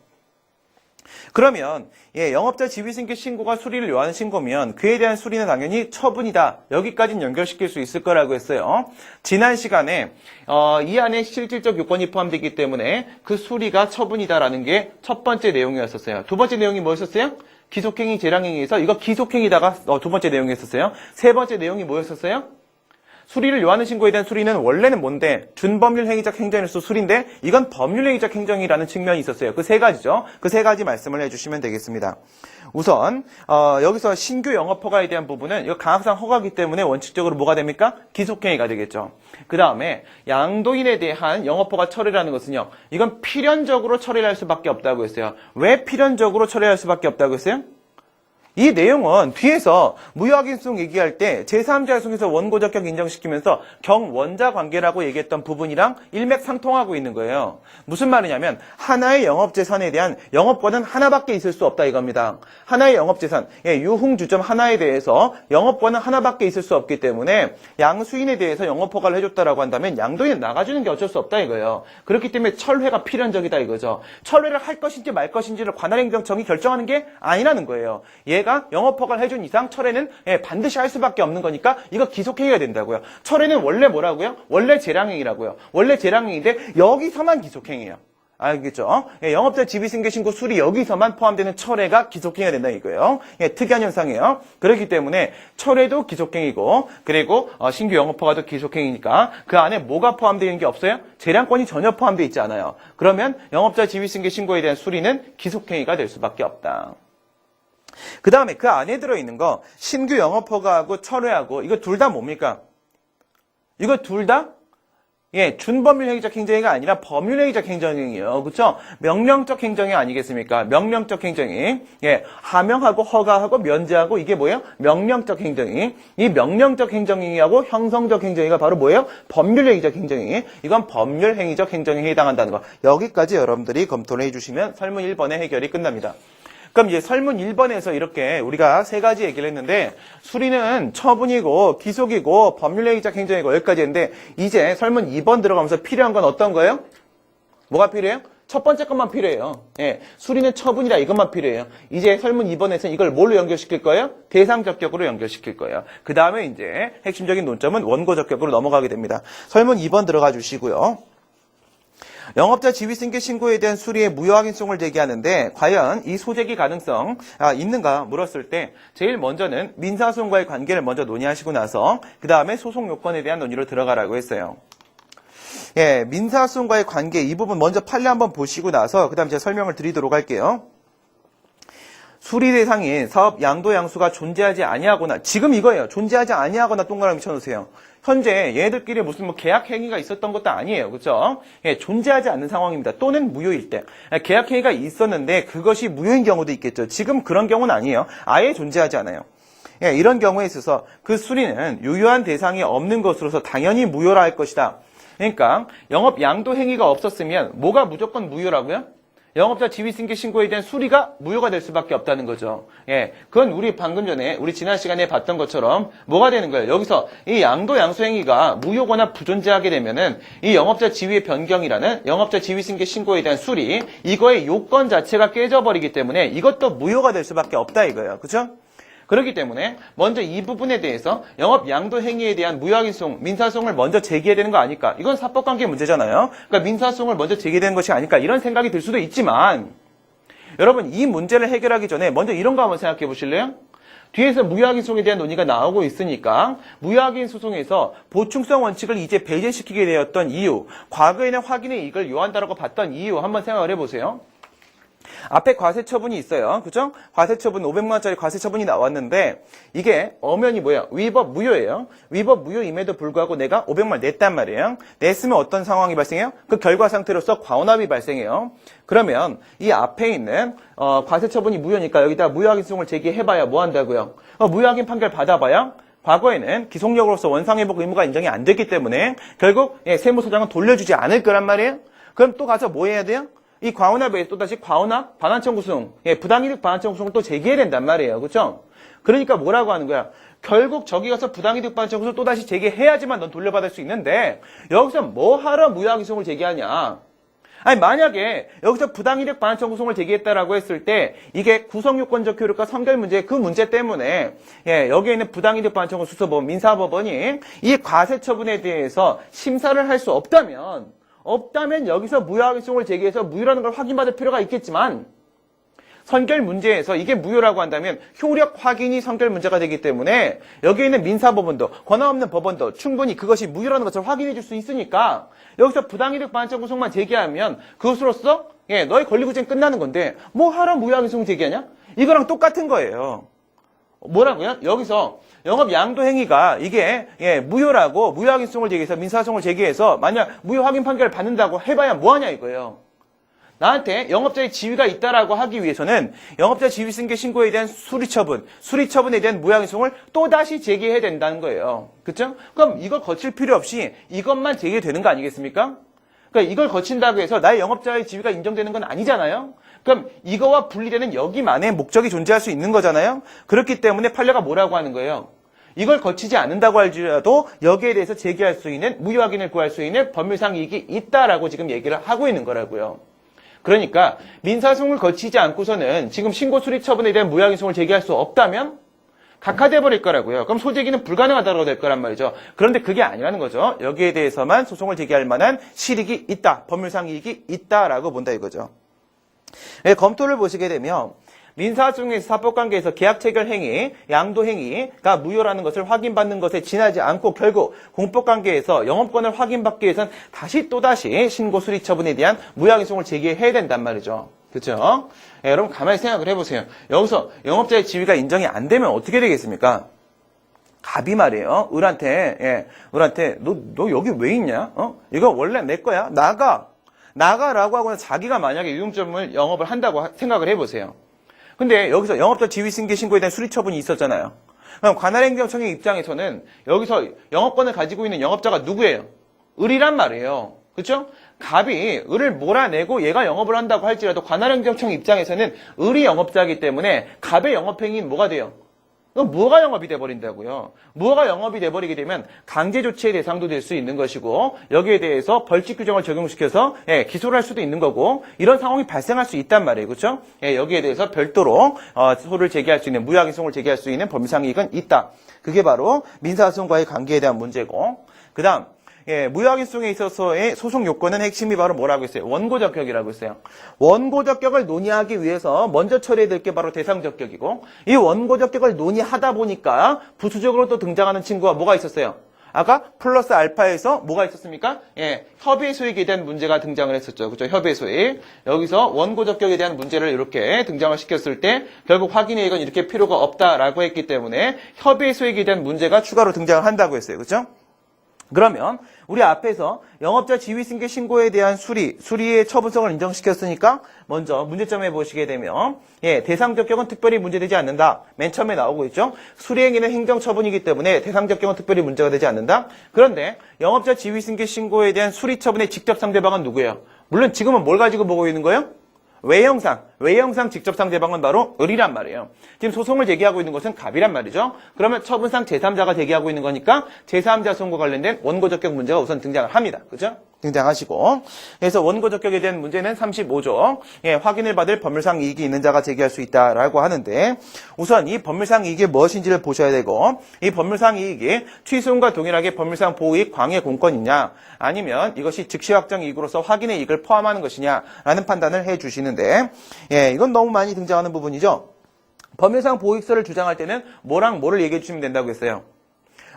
그러면 영업자 지위승계 신고가 수리를 요하는 신고면 그에 대한 수리는 당연히 처분이다. 여기까지는 연결시킬 수 있을 거라고 했어요. 지난 시간에 이 안에 실질적 요건이 포함되기 때문에 그 수리가 처분이다라는 게 첫 번째 내용이었었어요. 두 번째 내용이 뭐였었어요? 기속행위, 재량행위에서 이거 기속행위다가 두 번째 내용이었었어요. 세 번째 내용이 뭐였었어요? 수리를 요하는 신고에 대한 수리는 원래는 뭔데? 준법률 행위적 행정일수 수리인데 이건 법률 행위적 행정이라는 측면이 있었어요. 그 세 가지죠. 그 세 가지 말씀을 해주시면 되겠습니다. 우선 여기서 신규 영업허가에 대한 부분은 이거 가항상 허가이기 때문에 원칙적으로 뭐가 됩니까? 기속행위가 되겠죠. 그 다음에 양도인에 대한 영업허가 처리라는 것은요. 이건 필연적으로 처리를 할 수밖에 없다고 했어요. 왜 필연적으로 처리할 수밖에 없다고 했어요? 이 내용은 뒤에서 무효확인성 얘기할 때 제3자의송에서 원고적격 인정시키면서 경원자 관계라고 얘기했던 부분이랑 일맥상통하고 있는 거예요. 무슨 말이냐면 하나의 영업재산에 대한 영업권은 하나밖에 있을 수 없다 이겁니다. 하나의 영업재산, 유흥주점 하나에 대해서 영업권은 하나밖에 있을 수 없기 때문에 양수인에 대해서 영업허가를 해줬다라고 한다면 양도인은 나가주는 게 어쩔 수 없다 이거예요. 그렇기 때문에 철회가 필연적이다 이거죠. 철회를 할 것인지 말 것인지를 관할행정청이 결정하는 게 아니라는 거예요. 얘가 영업허가를 해준 이상 철회는 반드시 할 수밖에 없는 거니까 이거 기속행위가 된다고요. 철회는 원래 뭐라고요? 원래 재량행위라고요. 원래 재량행위인데 여기서만 기속행위예요. 알겠죠? 영업자 지위승계 신고 수리 여기서만 포함되는 철회가 기속행위가 된다 이거예요. 특이한 현상이에요. 그렇기 때문에 철회도 기속행위고 그리고 신규 영업허가도 기속행위니까 그 안에 뭐가 포함되어 있는 게 없어요? 재량권이 전혀 포함되어 있지 않아요. 그러면 영업자 지위승계 신고에 대한 수리는 기속행위가 될 수밖에 없다. 그 다음에 그 안에 들어있는 거 신규 영업허가하고 철회하고 이거 둘 다 뭡니까? 이거 둘 다 준법률 행위적 행정행위가 아니라 법률 행위적 행정행위예요. 그렇죠? 명령적 행정행위 아니겠습니까? 명령적 행정행위. 하명하고 허가하고 면제하고 이게 뭐예요? 명령적 행정행위. 이 명령적 행정행위하고 형성적 행정행위가 바로 뭐예요? 법률 행위적 행정행위. 이건 법률 행위적 행정행위에 해당한다는 거. 여기까지 여러분들이 검토를 해주시면 설문 1번의 해결이 끝납니다. 그럼 이제 설문 1번에서 이렇게 우리가 세 가지 얘기를 했는데 수리는 처분이고 기속이고 법률행위적 행정이고 여기까지 했는데 이제 설문 2번 들어가면서 필요한 건 어떤 거예요? 뭐가 필요해요? 첫 번째 것만 필요해요. 예, 수리는 처분이다 이것만 필요해요. 이제 설문 2번에서는 이걸 뭘로 연결시킬 거예요? 대상 적격으로 연결시킬 거예요. 그 다음에 이제 핵심적인 논점은 원고 적격으로 넘어가게 됩니다. 설문 2번 들어가 주시고요. 영업자 지위승계 신고에 대한 수리의 무효확인성을 제기하는데 과연 이 소재기 가능성 있는가 물었을 때 제일 먼저는 민사소송과의 관계를 먼저 논의하시고 나서 그 다음에 소송 요건에 대한 논의로 들어가라고 했어요. 예, 민사소송과의 관계 이 부분 먼저 판례 한번 보시고 나서 그 다음에 제가 설명을 드리도록 할게요. 수리 대상인 사업 양도 양수가 존재하지 아니하거나 지금 이거예요. 존재하지 아니하거나 동그라미 쳐놓으세요. 현재 얘네들끼리 무슨 뭐 계약 행위가 있었던 것도 아니에요. 그렇죠? 예, 존재하지 않는 상황입니다. 또는 무효일 때. 계약 행위가 있었는데 그것이 무효인 경우도 있겠죠. 지금 그런 경우는 아니에요. 아예 존재하지 않아요. 예, 이런 경우에 있어서 그 수리는 유효한 대상이 없는 것으로서 당연히 무효라 할 것이다. 그러니까 영업 양도 행위가 없었으면 뭐가 무조건 무효라고요? 영업자 지위승계 신고에 대한 수리가 무효가 될 수밖에 없다는 거죠. 예, 그건 우리 방금 전에 우리 지난 시간에 봤던 것처럼 뭐가 되는 거예요? 여기서 이 양도 양수 행위가 무효거나 부존재하게 되면은 이 영업자 지위의 변경이라는 영업자 지위승계 신고에 대한 수리 이거의 요건 자체가 깨져버리기 때문에 이것도 무효가 될 수밖에 없다 이거예요. 그렇죠? 그렇기 때문에 먼저 이 부분에 대해서 영업 양도 행위에 대한 무효확인소송, 민사소송을 먼저 제기해야 되는 거 아닐까? 이건 사법관계 문제잖아요. 그러니까 민사소송을 먼저 제기되는 것이 아닐까? 이런 생각이 들 수도 있지만 여러분 이 문제를 해결하기 전에 먼저 이런 거 한번 생각해 보실래요? 뒤에서 무효확인소송에 대한 논의가 나오고 있으니까 무효확인 소송에서 보충성 원칙을 이제 배제시키게 되었던 이유, 과거에는 확인의 이익을 요한다라고 봤던 이유 한번 생각을 해보세요. 앞에 과세처분이 있어요. 그죠? 과세처분 500만 원짜리 과세처분이 나왔는데 이게 엄연히 뭐예요? 위법 무효예요. 위법 무효임에도 불구하고 내가 500만 원 냈단 말이에요. 냈으면 어떤 상황이 발생해요? 그 결과 상태로서 과원합이 발생해요. 그러면 이 앞에 있는 과세처분이 무효니까 여기다 무효확인소송을 제기해봐야 뭐 한다고요? 무효확인 판결 받아봐야 과거에는 기속력으로서 원상회복 의무가 인정이 안 됐기 때문에 결국 세무소장은 돌려주지 않을 거란 말이에요. 그럼 또 가서 뭐 해야 돼요? 이 과원합에 또다시 과원합 반환청구소송, 부당이득 반환청구소송을 또 제기해야 된단 말이에요. 그렇죠? 그러니까 뭐라고 하는 거야? 결국 저기 가서 부당이득 반환청구소송을 또다시 제기해야지만 넌 돌려받을 수 있는데 여기서 뭐 하러 무효확인소송을 제기하냐? 아니 만약에 여기서 부당이득 반환청구소송을 제기했다라고 했을 때 이게 구성요건적 효력과 선결 문제 그 문제 때문에 여기에 있는 부당이득 반환청구 수소법원 민사법원이 이 과세처분에 대해서 심사를 할 수 없다면 여기서 무효확인소송을 제기해서 무효라는 걸 확인받을 필요가 있겠지만 선결 문제에서 이게 무효라고 한다면 효력 확인이 선결 문제가 되기 때문에 여기에 있는 민사법원도 권한없는 법원도 충분히 그것이 무효라는 것을 확인해 줄 수 있으니까 여기서 부당이득 반환청구소송만 제기하면 그것으로서 너의 권리구제는 끝나는 건데 뭐 하러 무효확인소송 제기하냐? 이거랑 똑같은 거예요. 뭐라고요? 여기서 영업 양도 행위가 이게 무효라고 무효확인소송을 제기해서 민사소송을 제기해서 만약 무효 확인 판결을 받는다고 해봐야 뭐하냐 이거예요. 나한테 영업자의 지위가 있다라고 하기 위해서는 영업자 지위승계 신고에 대한 수리처분에 대한 무효확인소송을 또다시 제기해야 된다는 거예요. 그렇죠? 그럼 이걸 거칠 필요 없이 이것만 제기되는 거 아니겠습니까? 그러니까 이걸 거친다고 해서 나의 영업자의 지위가 인정되는 건 아니잖아요. 그럼 이거와 분리되는 여기만의 목적이 존재할 수 있는 거잖아요. 그렇기 때문에 판례가 뭐라고 하는 거예요? 이걸 거치지 않는다고 할지라도 여기에 대해서 제기할 수 있는 무효확인을 구할 수 있는 법률상 이익이 있다라고 지금 얘기를 하고 있는 거라고요. 그러니까 민사소송을 거치지 않고서는 지금 신고수리처분에 대한 무효확인소송을 제기할 수 없다면 각하돼 버릴 거라고요. 그럼 소제기는 불가능하다고 될 거란 말이죠. 그런데 그게 아니라는 거죠. 여기에 대해서만 소송을 제기할 만한 실익이 있다. 법률상 이익이 있다라고 본다 이거죠. 검토를 보시게 되면 민사소송에서 사법관계에서 계약체결 행위, 양도 행위가 무효라는 것을 확인받는 것에 지나지 않고 결국 공법관계에서 영업권을 확인받기 위해서는 또다시 신고수리처분에 대한 무효확인소송을 제기해야 된단 말이죠. 그렇죠? 여러분 가만히 생각을 해보세요. 여기서 영업자의 지위가 인정이 안 되면 어떻게 되겠습니까? 갑이 말이에요. 을한테 너 여기 왜 있냐? 이거 원래 내 거야? 나가라고 하고는 자기가 만약에 유흥점을 영업을 한다고 생각을 해보세요. 근데 여기서 영업자 지위승계 신고에 대한 수리처분이 있었잖아요. 그럼 관할행정청의 입장에서는 여기서 영업권을 가지고 있는 영업자가 누구예요? 을이란 말이에요. 그렇죠? 갑이 을을 몰아내고 얘가 영업을 한다고 할지라도 관할행정청 입장에서는 을이 영업자이기 때문에 갑의 영업행위는 뭐가 돼요? 그럼 무허가 영업이 돼버린다고요. 무허가 영업이 돼버리게 되면 강제 조치의 대상도 될 수 있는 것이고 여기에 대해서 벌칙 규정을 적용시켜서 기소를 할 수도 있는 거고 이런 상황이 발생할 수 있단 말이에요. 그렇죠? 여기에 대해서 별도로 소를 제기할 수 있는 무효하기소송을 제기할 수 있는 법률상 이익은 있다. 그게 바로 민사소송과의 관계에 대한 문제고 그 다음 무효하기소송에 있어서의 소송 요건은 핵심이 바로 뭐라고 했어요? 원고적격이라고 했어요. 원고적격을 논의하기 위해서 먼저 처리해야 될 게 바로 대상적격이고 이 원고적격을 논의하다 보니까 부수적으로 또 등장하는 친구가 뭐가 있었어요? 아까 플러스 알파에서 뭐가 있었습니까? 협의 소익에 대한 문제가 등장을 했었죠. 그렇죠? 협의 소익. 여기서 원고적격에 대한 문제를 이렇게 등장을 시켰을 때 결국 확인의 이익은 이렇게 필요가 없다라고 했기 때문에 협의 소익에 대한 문제가 추가로 등장을 한다고 했어요. 그렇죠? 그러면 우리 앞에서 영업자 지위승계 신고에 대한 수리의 처분성을 인정시켰으니까 먼저 문제점에 보시게 되면 대상적격은 특별히 문제되지 않는다. 맨 처음에 나오고 있죠. 수리행위는 행정처분이기 때문에 대상적격은 특별히 문제가 되지 않는다. 그런데 영업자 지위승계 신고에 대한 수리처분의 직접 상대방은 누구예요? 물론 지금은 뭘 가지고 보고 있는 거예요? 외형상 직접 상대방은 바로 을이란 말이에요. 지금 소송을 제기하고 있는 것은 갑이란 말이죠. 그러면 처분상 제3자가 제기하고 있는 거니까 제3자 소송과 관련된 원고적격 문제가 우선 등장을 합니다. 그죠? 등장하시고 그래서 원고적격에 대한 문제는 35조 확인을 받을 법률상 이익이 있는 자가 제기할 수 있다라고 하는데 우선 이 법률상 이익이 무엇인지를 보셔야 되고 이 법률상 이익이 취소음과 동일하게 법률상 보호이익 광해 공권이냐 아니면 이것이 즉시 확정 이익으로서 확인의 이익을 포함하는 것이냐라는 판단을 해주시는데 이건 너무 많이 등장하는 부분이죠. 법률상 보호이익서를 주장할 때는 뭐랑 뭐를 얘기해 주시면 된다고 했어요.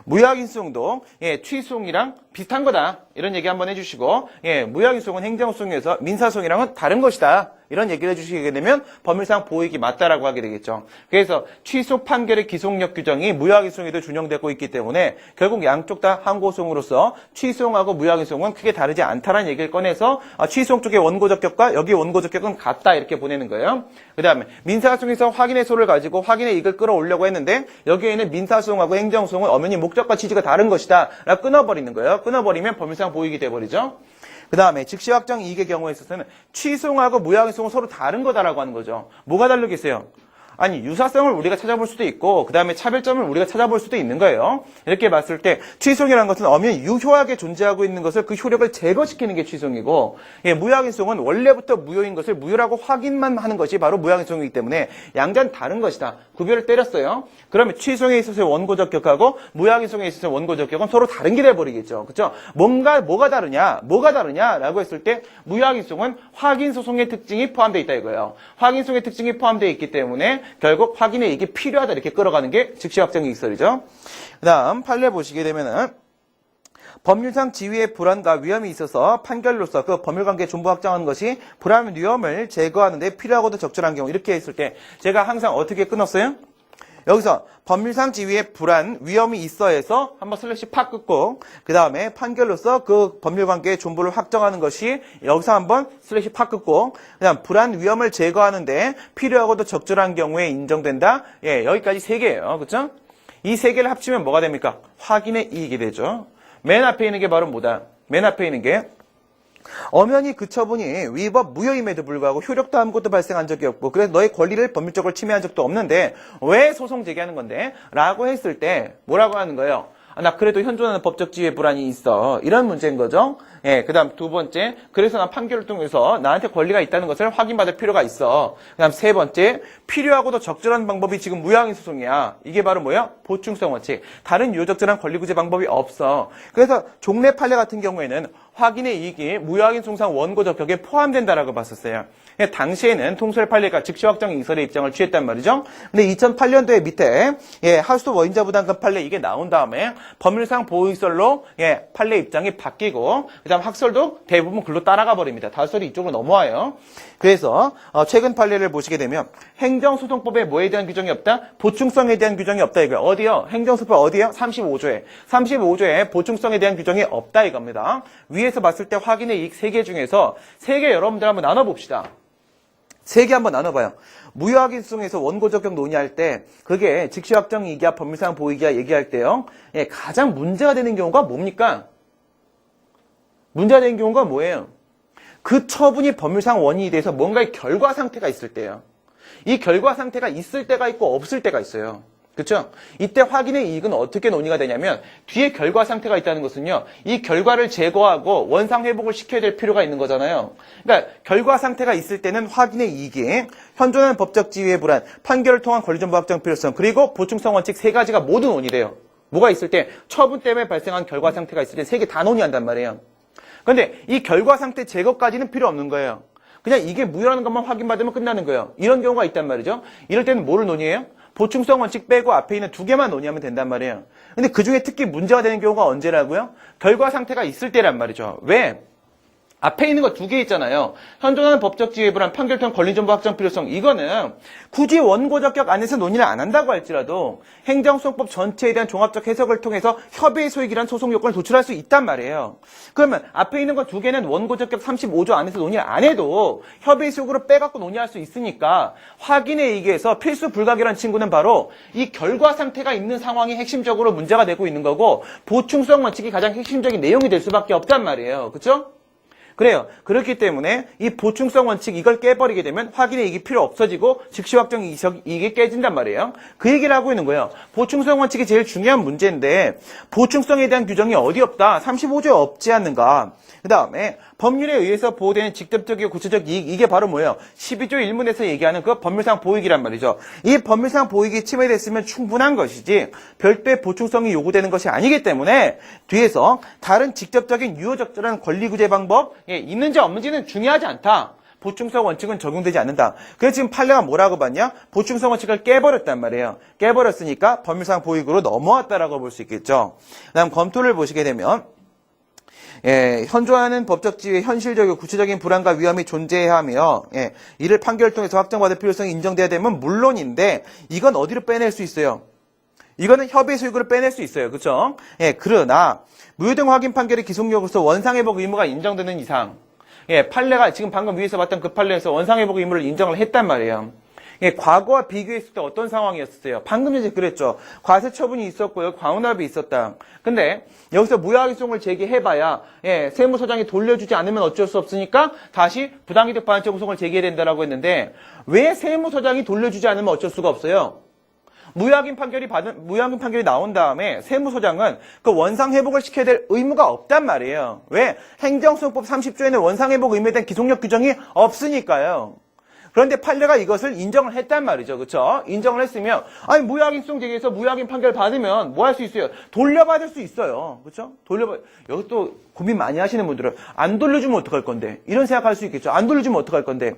무효하기소송도 취소송이랑 비슷한 거다 이런 얘기 한번 해주시고 무효하기소송은 행정소송에서 민사소송이랑은 다른 것이다 이런 얘기를 해주시게 되면 법률상 보호이익이 맞다라고 하게 되겠죠. 그래서 취소 판결의 기속력 규정이 무효하기소송에도 준용되고 있기 때문에 결국 양쪽 다 항고소송으로서 취소송하고 무효하기소송은 크게 다르지 않다라는 얘기를 꺼내서 취소송 쪽의 원고적격과 여기 원고적격은 같다 이렇게 보내는 거예요. 그 다음에 민사소송에서 확인의 소를 가지고 확인의 이익을 끌어오려고 했는데 여기에는 민사소송하고 행정소송은 엄연히 목적과 취지가 다른 것이다 라고 끊어버리는 거예요. 끊어버리면 법률상 보호이익이 돼버리죠. 그 다음에 즉시 확정 이익의 경우에 있어서는 취소송하고 무효하기소송은 서로 다른 거다라고 하는 거죠. 뭐가 다르겠어요? 아니 유사성을 우리가 찾아볼 수도 있고 그 다음에 차별점을 우리가 찾아볼 수도 있는 거예요. 이렇게 봤을 때 취소송이라는 것은 엄연히 유효하게 존재하고 있는 것을 그 효력을 제거시키는 게 취소송이고 무효하기소송은 원래부터 무효인 것을 무효라고 확인만 하는 것이 바로 무효하기소송이기 때문에 양자는 다른 것이다. 구별을 때렸어요. 그러면 취소송에 있어서의 원고적격하고 무효하기소송에 있어서의 원고적격은 서로 다른 게 돼버리겠죠. 그렇죠? 뭐가 다르냐라고 했을 때 무효하기소송은 확인소송의 특징이 포함되어 있다 이거예요. 확인소송의 특징이 포함되어 있기 때문에 결국 확인의 이익이 필요하다 이렇게 끌어가는 게 즉시 확정 이익설이죠. 그 다음 판례 보시게 되면은 법률상 지위의 불안과 위험이 있어서 판결로서 그 법률관계 존부 확정하는 것이 불안 위험을 제거하는 데 필요하고도 적절한 경우 이렇게 했을 때 제가 항상 어떻게 끊었어요? 여기서 법률상 지위의 불안, 위험이 있어 해서 한번 슬래시 팍 끊고 그 다음에 판결로서 그 법률관계의 존부를 확정하는 것이 여기서 한번 슬래시 팍 끊고 그 다음 불안, 위험을 제거하는데 필요하고도 적절한 경우에 인정된다. 여기까지 세 개예요. 그렇죠? 이 세 개를 합치면 뭐가 됩니까? 확인의 이익이 되죠. 맨 앞에 있는 게 바로 뭐다? 맨 앞에 있는 게 엄연히 그 처분이 위법 무효임에도 불구하고 효력도 아무것도 발생한 적이 없고 그래서 너의 권리를 법률적으로 침해한 적도 없는데 왜 소송 제기하는 건데? 라고 했을 때 뭐라고 하는 거예요? 나 그래도 현존하는 법적 지위의 불안이 있어. 이런 문제인 거죠. 그 다음 두 번째, 그래서 난 판결을 통해서 나한테 권리가 있다는 것을 확인받을 필요가 있어. 그 다음 세 번째, 필요하고도 적절한 방법이 지금 무효항의 소송이야. 이게 바로 뭐야? 보충성 원칙. 다른 유효적절한 권리구제 방법이 없어. 그래서 종래 판례 같은 경우에는 확인의 이익이 무효확인 소송상 원고적격에 포함된다라고 봤었어요. 당시에는 통솔 판례가 즉시 확정 이설의 입장을 취했단 말이죠. 근데 2008년도에 밑에 하수도 원인자 부담금 판례 이게 나온 다음에 법률상 보호이설로 판례 입장이 바뀌고 그다음 학설도 대부분 글로 따라가 버립니다. 다설이 이쪽으로 넘어와요. 그래서 최근 판례를 보시게 되면 행정소송법에 뭐에 대한 규정이 없다? 보충성에 대한 규정이 없다 이거예요. 어디요? 행정소송법 어디요? 35조에. 35조에 보충성에 대한 규정이 없다 이겁니다. 위에서 봤을 때 확인의 이익 3개 중에서 3개 여러분들 한번 나눠봅시다. 3개 한번 나눠봐요. 무효확인 소송에서 원고적격 논의할 때 그게 즉시 확정 이익이야 법률상 보이기야 얘기할 때요. 가장 문제가 되는 경우가 뭡니까? 문제가 되는 경우가 뭐예요? 그 처분이 법률상 원인이 돼서 뭔가의 결과 상태가 있을 때예요. 이 결과 상태가 있을 때가 있고 없을 때가 있어요. 그렇죠? 이때 확인의 이익은 어떻게 논의가 되냐면 뒤에 결과 상태가 있다는 것은요. 이 결과를 제거하고 원상 회복을 시켜야 될 필요가 있는 거잖아요. 그러니까 결과 상태가 있을 때는 확인의 이익이 현존하는 법적 지위의 불안, 판결을 통한 권리정보 확정 필요성, 그리고 보충성 원칙 세 가지가 모두 논의돼요. 뭐가 있을 때? 처분 때문에 발생한 결과 상태가 있을 때 세 개 다 논의한단 말이에요. 그런데 이 결과 상태 제거까지는 필요 없는 거예요. 그냥 이게 무효라는 것만 확인받으면 끝나는 거예요. 이런 경우가 있단 말이죠. 이럴 때는 뭐를 논의해요? 보충성 원칙 빼고 앞에 있는 두 개만 논의하면 된단 말이에요. 근데 그 중에 특히 문제가 되는 경우가 언제라고요? 결과 상태가 있을 때란 말이죠. 왜? 앞에 있는 거 두 개 있잖아요. 현존하는 법적 지위에 불한 판결 통한 권리정보 확정 필요성. 이거는 굳이 원고적격 안에서 논의를 안 한다고 할지라도 행정소송법 전체에 대한 종합적 해석을 통해서 협의의 소익이란 소송 요건을 도출할 수 있단 말이에요. 그러면 앞에 있는 거 두 개는 원고적격 35조 안에서 논의를 안 해도 협의의 소익으로 빼갖고 논의할 수 있으니까 확인에 의해서 필수 불가결한 친구는 바로 이 결과 상태가 있는 상황이 핵심적으로 문제가 되고 있는 거고 보충성 원칙이 가장 핵심적인 내용이 될 수밖에 없단 말이에요. 그렇죠? 그래요. 그렇기 때문에 이 보충성 원칙 이걸 깨버리게 되면 확인의 이익이 필요 없어지고 즉시 확정 이익이 깨진단 말이에요. 그 얘기를 하고 있는 거예요. 보충성 원칙이 제일 중요한 문제인데 보충성에 대한 규정이 어디 없다? 35조에 없지 않는가? 그 다음에 법률에 의해서 보호되는 직접적이고 구체적 이익, 이게 바로 뭐예요? 12조 1문에서 얘기하는 그 법률상 보익이란 말이죠. 이 법률상 보익이 침해됐으면 충분한 것이지 별도의 보충성이 요구되는 것이 아니기 때문에 뒤에서 다른 직접적인 유효적절한 권리구제 방법 있는지 없는지는 중요하지 않다. 보충성 원칙은 적용되지 않는다. 그래서 지금 판례가 뭐라고 봤냐? 보충성 원칙을 깨버렸단 말이에요. 깨버렸으니까 법률상 보익으로 넘어왔다라고 볼 수 있겠죠. 그다음 검토를 보시게 되면 현존하는 법적 지위에 현실적이고 구체적인 불안과 위험이 존재하며 이를 판결을 통해서 확정받을 필요성이 인정돼야 되면 물론인데 이건 어디로 빼낼 수 있어요? 이거는 협의 소익으로 빼낼 수 있어요. 그렇죠? 그러나 무효등 확인 판결의 기속력으로서 원상회복 의무가 인정되는 이상 판례가 지금 방금 위에서 봤던 그 판례에서 원상회복 의무를 인정을 했단 말이에요. 과거와 비교했을 때 어떤 상황이었어요? 방금 이제 그랬죠. 과세 처분이 있었고요. 과운압이 있었다. 근데 여기서 무효하기송을 제기해봐야 세무서장이 돌려주지 않으면 어쩔 수 없으니까 다시 부당이득 반환청 소송을 제기해야 된다라고 했는데 왜 세무서장이 돌려주지 않으면 어쩔 수가 없어요? 무효확인 판결이 나온 다음에 세무서장은 그 원상회복을 시켜야 될 의무가 없단 말이에요. 왜? 행정소송법 30조에는 원상회복 의무에 대한 기속력 규정이 없으니까요. 그런데 판례가 이것을 인정을 했단 말이죠. 그렇죠? 인정을 했으면 아니 무효확인 소송 제기해서 무효확인 판결 받으면 뭐 할 수 있어요? 돌려받을 수 있어요. 그렇죠? 여기 또 고민 많이 하시는 분들은 안 돌려주면 어떡할 건데? 이런 생각할 수 있겠죠. 안 돌려주면 어떡할 건데?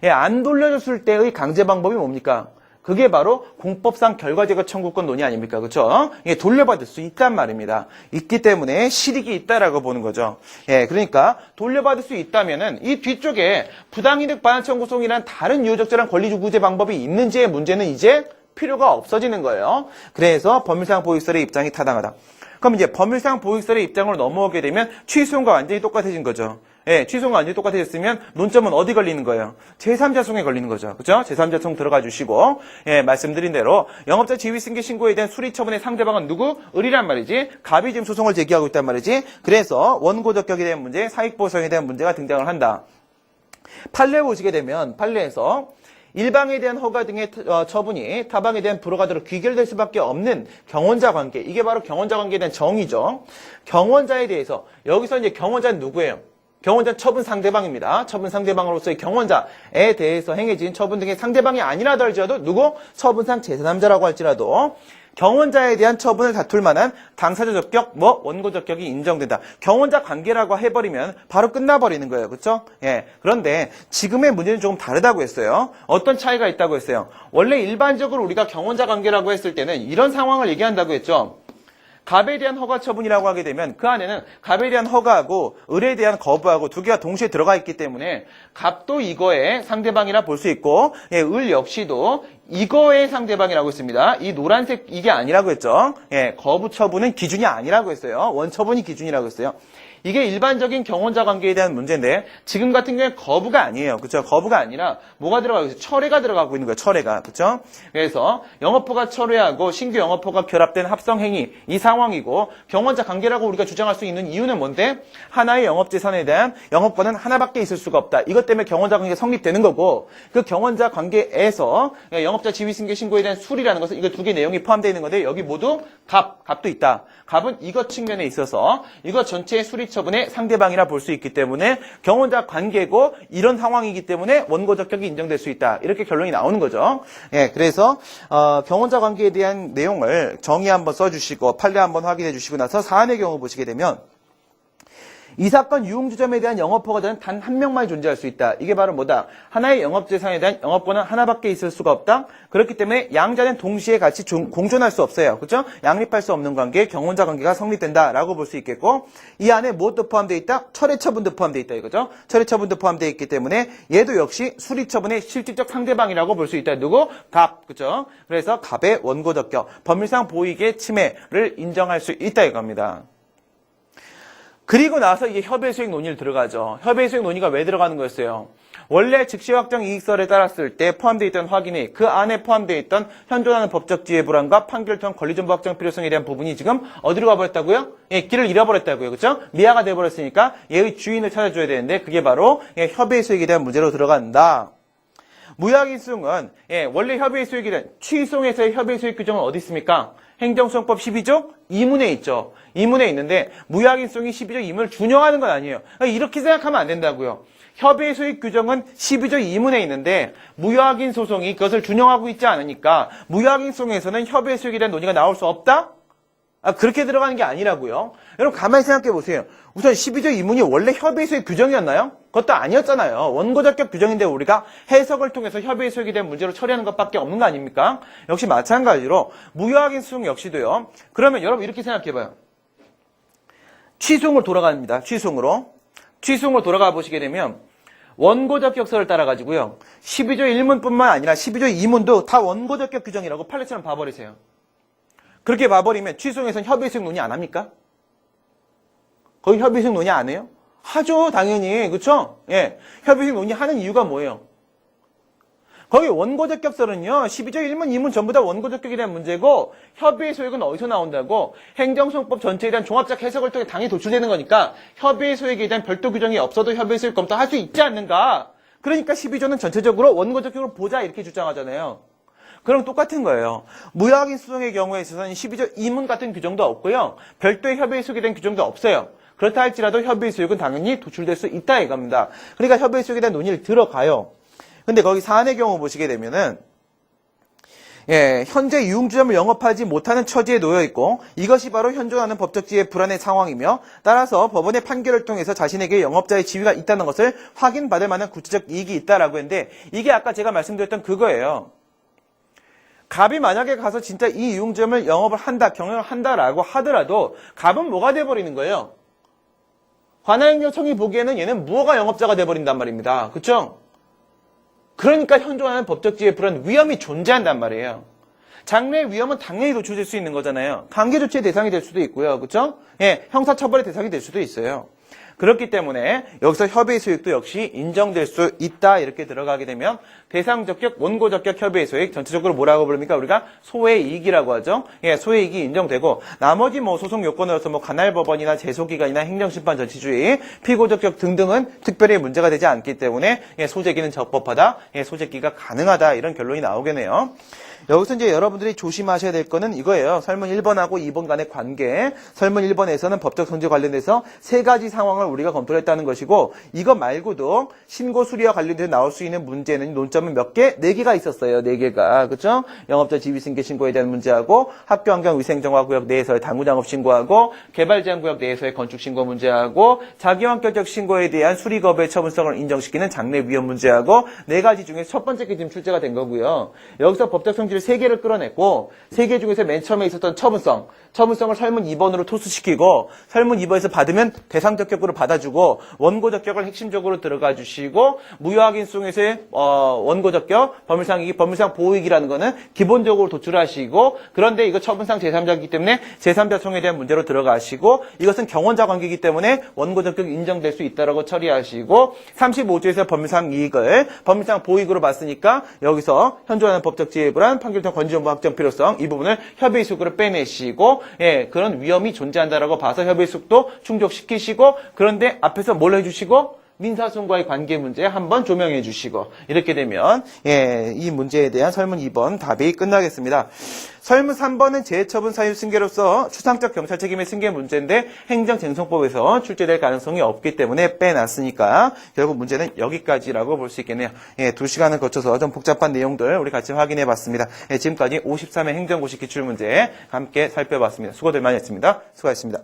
안 돌려줬을 때의 강제 방법이 뭡니까? 그게 바로 공법상 결과제거 청구권 논의 아닙니까? 그렇죠? 돌려받을 수 있단 말입니다. 있기 때문에 실익이 있다라고 보는 거죠. 그러니까 돌려받을 수 있다면은 이 뒤쪽에 부당이득 반환 청구송이란 다른 유효적절한 권리구제 방법이 있는지의 문제는 이제 필요가 없어지는 거예요. 그래서 법률상 보익설의 입장이 타당하다. 그럼 이제 법률상 보익설의 입장으로 넘어오게 되면 취소용과 완전히 똑같아진 거죠. 취소가 완전히 똑같아졌으면 논점은 어디 걸리는 거예요? 제3자송에 걸리는 거죠. 그죠? 제3자송 들어가 주시고, 말씀드린 대로 영업자 지위 승계 신고에 대한 수리 처분의 상대방은 누구? 을이란 말이지. 갑이 지금 소송을 제기하고 있단 말이지. 그래서 원고적격에 대한 문제, 사익보상에 대한 문제가 등장을 한다. 판례 보시게 되면 판례에서 일방에 대한 허가 등의 처분이 타방에 대한 불허가대로 귀결될 수밖에 없는 경원자 관계. 이게 바로 경원자 관계에 대한 정의죠. 경원자에 대해서 여기서 이제 경원자는 누구예요? 경원자는 처분 상대방입니다. 처분 상대방으로서의 경원자에 대해서 행해진 처분 등의 상대방이 아니라도 할지라도 누구? 처분상 제3자라고 할지라도 경원자에 대한 처분을 다툴 만한 당사자 적격, 원고 적격이 인정된다. 경원자 관계라고 해버리면 바로 끝나버리는 거예요. 그렇죠? 그런데 지금의 문제는 조금 다르다고 했어요. 어떤 차이가 있다고 했어요? 원래 일반적으로 우리가 경원자 관계라고 했을 때는 이런 상황을 얘기한다고 했죠. 갑에 대한 허가 처분이라고 하게 되면 그 안에는 갑에 대한 허가하고 을에 대한 거부하고 두 개가 동시에 들어가 있기 때문에 갑도 이거의 상대방이라 볼 수 있고 을 역시도 이거의 상대방이라고 했습니다. 이 노란색 이게 아니라고 했죠. 거부 처분은 기준이 아니라고 했어요. 원처분이 기준이라고 했어요. 이게 일반적인 경원자 관계에 대한 문제인데 지금 같은 경우에 거부가 아니에요. 그렇죠? 거부가 아니라 뭐가 들어가고 있어요? 철회가 들어가고 있는 거예요. 철회가. 그렇죠? 그래서 영업포가 철회하고 신규 영업포가 결합된 합성행위 이 상황이고 경원자 관계라고 우리가 주장할 수 있는 이유는 뭔데? 하나의 영업재산에 대한 영업권은 하나밖에 있을 수가 없다. 이것 때문에 경원자 관계가 성립되는 거고 그 경원자 관계에서 영업자 지위승계 신고에 대한 수리라는 것은 이거 두 개 내용이 포함되어 있는 건데 여기 모두 갑도 있다. 갑은 이것 측면에 있어서 이것 전체의 수리 처분의 상대방이라 볼 수 있기 때문에 경원자 관계고 이런 상황이기 때문에 원고 적격이 인정될 수 있다. 이렇게 결론이 나오는 거죠. 예, 그래서 경원자 관계에 대한 내용을 정의 한번 써주시고 판례 한번 확인해 주시고 나서 사안의 경우 보시게 되면 이 사건 유흥주점에 대한 영업허가자는 단 한 명만이 존재할 수 있다. 이게 바로 뭐다? 하나의 영업재산에 대한 영업권은 하나밖에 있을 수가 없다. 그렇기 때문에 양자는 동시에 같이 공존할 수 없어요. 그렇죠? 양립할 수 없는 관계, 경원자 관계가 성립된다라고 볼 수 있겠고 이 안에 무엇도 포함되어 있다? 철회처분도 포함되어 있다 이거죠. 철회처분도 포함되어 있기 때문에 얘도 역시 수리처분의 실질적 상대방이라고 볼 수 있다. 누구? 갑. 그렇죠? 그래서 갑의 원고 적격, 법률상 보이게 침해를 인정할 수 있다 이겁니다. 그리고 나서 이제 협의수익 논의를 들어가죠. 협의수익 논의가 왜 들어가는 거였어요? 원래 즉시 확정 이익설에 따랐을 때 포함되어 있던 확인이 그 안에 포함되어 있던 현존하는 법적 지혜 불안과 판결 통한 권리정보 확정 필요성에 대한 부분이 지금 어디로 가버렸다고요? 예, 길을 잃어버렸다고요. 그렇죠? 미아가 돼버렸으니까 얘의 주인을 찾아줘야 되는데 그게 바로 협의의 수익에 대한 문제로 들어간다. 무효익승은 원래 협의의 수익에 대한 취소에서의 협의의 수익 규정은 어디 있습니까? 행정소송법 12조 2문에 있죠. 2문에 있는데 무효익승이 12조 2문을 준용하는 건 아니에요. 이렇게 생각하면 안 된다고요. 협의의 수익 규정은 12조 2문에 있는데 무효익인 소송이 그것을 준용하고 있지 않으니까 무효익인 소송에서는 협의의 수익에 대한 논의가 나올 수 없다? 그렇게 들어가는 게 아니라고요. 여러분 가만히 생각해 보세요. 우선 12조 2문이 원래 협의의 수익 규정이었나요? 그것도 아니었잖아요. 원고적격 규정인데 우리가 해석을 통해서 협의의 수익에 대한 문제로 처리하는 것밖에 없는 거 아닙니까? 역시 마찬가지로 무효익인 소송 역시도요. 그러면 여러분 이렇게 생각해 봐요. 취소로 돌아갑니다. 취소로 돌아가 보시게 되면 원고적격서를 따라가지고요. 12조 1문뿐만 아니라 12조 2문도 다 원고적격 규정이라고 판례처럼 봐버리세요. 그렇게 봐버리면 취소에서는 협의수익 논의 안 합니까? 거기 협의수익 논의 안 해요? 하죠, 당연히. 그쵸? 예. 협의수익 논의 하는 이유가 뭐예요? 거기 원고적격설은요, 12조 1문, 2문 전부 다 원고적격에 대한 문제고, 협의의 소액은 어디서 나온다고? 행정소송법 전체에 대한 종합적 해석을 통해 당연히 도출되는 거니까, 협의의 소액에 대한 별도 규정이 없어도 협의의 소액 검토할 수 있지 않는가? 그러니까 12조는 전체적으로 원고적격으로 보자, 이렇게 주장하잖아요. 그럼 똑같은 거예요. 무효익인 소송의 경우에 있어서는 12조 2문 같은 규정도 없고요. 별도의 협의의 수익에 대한 규정도 없어요. 그렇다 할지라도 협의의 수익은 당연히 도출될 수 있다 이겁니다. 그러니까 협의의 수익에 대한 논의를 들어가요. 근데 거기 사안의 경우 보시게 되면은 현재 유흥주점을 영업하지 못하는 처지에 놓여 있고 이것이 바로 현존하는 법적 지혜 불안의 상황이며 따라서 법원의 판결을 통해서 자신에게 영업자의 지위가 있다는 것을 확인받을 만한 구체적 이익이 있다라고 했는데 이게 아까 제가 말씀드렸던 그거예요. 갑이 만약에 가서 진짜 이 유흥점을 영업을 한다, 경영을 한다라고 하더라도 갑은 뭐가 돼버리는 거예요? 관할행정청이 보기에는 얘는 무허가 영업자가 돼버린단 말입니다. 그쵸? 그러니까 현존하는 법적 지혜 불안 위험이 존재한단 말이에요. 장래의 위험은 당연히 도출될 수 있는 거잖아요. 강제조치의 대상이 될 수도 있고요. 그쵸? 형사처벌의 대상이 될 수도 있어요. 그렇기 때문에 여기서 협의의 수익도 역시 인정될 수 있다 이렇게 들어가게 되면 대상적격, 원고적격 협의의 수익 전체적으로 뭐라고 부릅니까? 우리가 소의 이익이라고 하죠. 소의 이익이 인정되고 나머지 소송 요건으로서 관할법원이나 제소기관이나 행정심판 전치주의, 피고적격 등등은 특별히 문제가 되지 않기 때문에 소재기는 적법하다, 소재기가 가능하다 이런 결론이 나오겠네요. 여기서 이제 여러분들이 조심하셔야 될 거는 이거예요. 설문 1번하고 2번 간의 관계. 설문 1번에서는 법적 성질 관련돼서 세 가지 상황을 우리가 검토를 했다는 것이고 이거 말고도 신고 수리와 관련돼서 나올 수 있는 문제는 논점은 몇 개? 4개가 있었어요. 4개가. 그렇죠? 영업자 지위승계 신고에 대한 문제하고 학교 환경 위생 정화 구역 내에서의 당구 작업 신고하고 개발 제한 구역 내에서의 건축 신고 문제하고 자기환경적 신고에 대한 수리거부의 처분성을 인정시키는 장래 위험 문제하고 4가지 중에 첫 번째 게 지금 출제가 된 거고요. 여기서 법적 성질 3개를 끌어냈고 3개 중에서 맨 처음에 있었던 처분성을 설문 2번으로 토스시키고 설문 2번에서 받으면 대상적격으로 받아주고 원고적격을 핵심적으로 들어가 주시고 무효확인 수용에서의 원고적격, 법률상이익, 법률상 보호이익이라는 거는 기본적으로 도출하시고 그런데 이거 처분상 제3자이기 때문에 제3자 소송에 대한 문제로 들어가시고 이것은 경원자 관계이기 때문에 원고적격 인정될 수 있다라고 처리하시고 35조에서 법률상 이익을 법률상 보호이익으로 봤으니까 여기서 현존하는 법적 지위에 불한 판결통 건지정보 확정 필요성 이 부분을 협의 수익으로 빼내시고 그런 위험이 존재한다라고 봐서 협의 수익도 충족시키시고 그런데 앞에서 뭘 해주시고 민사소송과의 관계 문제 한번 조명해 주시고 이렇게 되면 이 문제에 대한 설문 2번 답이 끝나겠습니다. 설문 3번은 재해처분 사유 승계로서 추상적 경찰 책임의 승계 문제인데 행정쟁송법에서 출제될 가능성이 없기 때문에 빼놨으니까 결국 문제는 여기까지라고 볼 수 있겠네요. 2시간을 거쳐서 좀 복잡한 내용들 우리 같이 확인해 봤습니다. 지금까지 53회 행정고시 기출문제 함께 살펴봤습니다. 수고들 많이 했습니다. 수고하셨습니다.